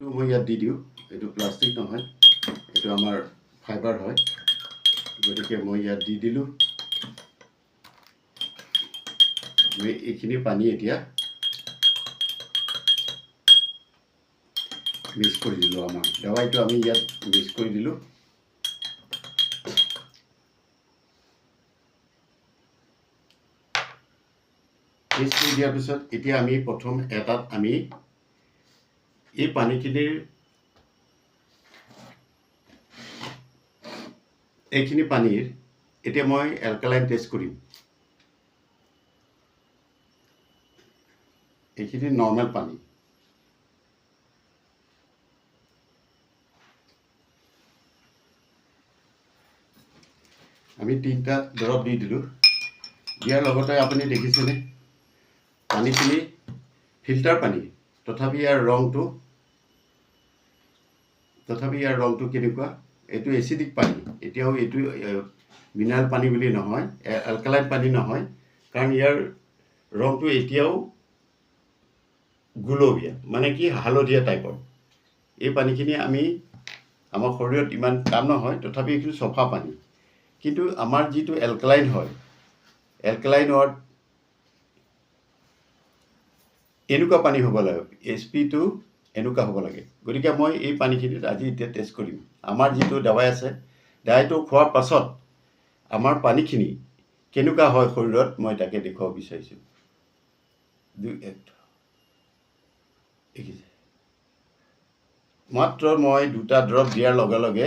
মই ইয়াত দি দিওঁ। এইটো প্লাষ্টিক নহয়, এইটো আমাৰ ফাইবাৰ হয়। গতিকে মই ইয়াত দি দিলোঁ। মই এইখিনি পানী এতিয়া মিক্স কৰি দিলোঁ। আমাৰ দাৱাইটো আমি ইয়াত মিক্স কৰি দিলোঁ। মিক্স কৰি দিয়াৰ পিছত এতিয়া আমি প্ৰথম এটাত আমি এই পানীখিনিৰ এইখিনি পানীৰ এতিয়া মই এলকালাইন টেষ্ট কৰিম। এইখিনি নৰ্মেল পানী। আমি 3টা দৰৱ দি দিলোঁ। দিয়াৰ লগতে আপুনি দেখিছেনে পানীখিনি ফিল্টাৰ পানী, তথাপি ইয়াৰ ৰংটো কেনেকুৱা? এইটো এচিডিক পানী। এতিয়াও এইটো মিনাৰেল পানী বুলি নহয়, এলকালাইন পানী নহয়, কাৰণ ইয়াৰ ৰংটো এতিয়াও গুলপীয়া, মানে কি হালধীয়া টাইপৰ। এই পানীখিনি আমাৰ শৰীৰত ইমান কাম নহয়, তথাপি এইখিনি চফা পানী। কিন্তু আমাৰ যিটো এলকালাইন হয়, এলকালাইনত এনেকুৱা পানী হ'ব লাগে, SP টো এনেকুৱা হ'ব লাগে। গতিকে মই এই পানীখিনিত আজি এতিয়া টেষ্ট কৰিম। আমাৰ যিটো দাৱাই আছে, দাৱাইটো খোৱাৰ পাছত আমাৰ পানীখিনি কেনেকুৱা হয় শৰীৰত, মই তাকে দেখুৱাব বিচাৰিছোঁ। মাত্ৰ মই 2টা দৰৱ দিয়াৰ লগে লগে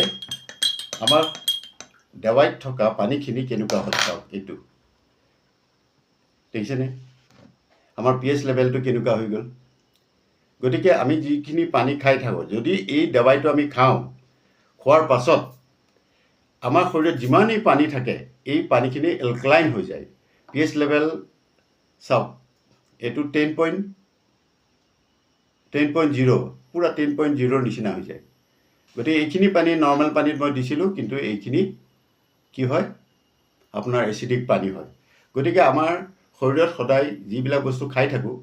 আমাৰ দাৱাইত থকা পানীখিনি কেনেকুৱা হ'ল চাওক। এইটো দেখিছেনে আমাৰ pH লেভেলটো কেনেকুৱা হৈ গ'ল। গতিকে আমি যিখিনি পানী খাই থাকোঁ, যদি এই দাৱাইটো আমি খাওঁ, খোৱাৰ পাছত আমাৰ শৰীৰত যিমানেই পানী থাকে, এই পানীখিনি এলকালাইন হৈ যায়। pH লেভেল চাওক, এইটো 10.0, পূৰা 10.0 নিচিনা হৈ যায়। গতিকে এইখিনি পানী নৰ্মেল পানীত মই দিছিলোঁ, কিন্তু এইখিনি কি হয় আপোনাৰ এচিডিক পানী হয়। গতিকে আমাৰ শৰীৰত সদায় যিবিলাক বস্তু খাই থাকোঁ,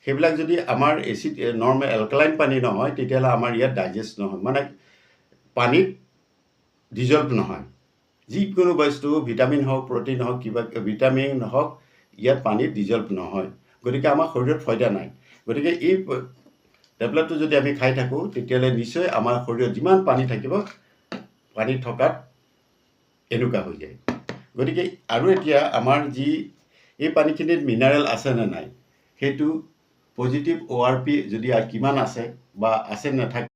সেইবিলাক যদি আমাৰ নৰ্মেল এলকালাইন পানী নহয়, তেতিয়াহ'লে আমাৰ ইয়াত ডাইজেষ্ট নহয়, মানে পানীত ডিজলভ নহয়। যিকোনো বস্তু ভিটামিন হওক, প্ৰ'টিন হওক, কিবা ভিটামিন হওক, ইয়াত পানীত ডিজলভ নহয়। গতিকে আমাৰ শৰীৰত ফাইদা নাই। গতিকে এই টেবলেটটো যদি আমি খাই থাকোঁ, তেতিয়াহ'লে নিশ্চয় আমাৰ শৰীৰত যিমান পানী থাকিব, পানী থকাত এনেকুৱা হৈ যায়। গতিকে আৰু এতিয়া আমাৰ এই পানীখিনিত মিনাৰেল আছে নে নাই, সেইটো পজিটিভ ORP যদি কিমান আছে বা আছে নাথাকে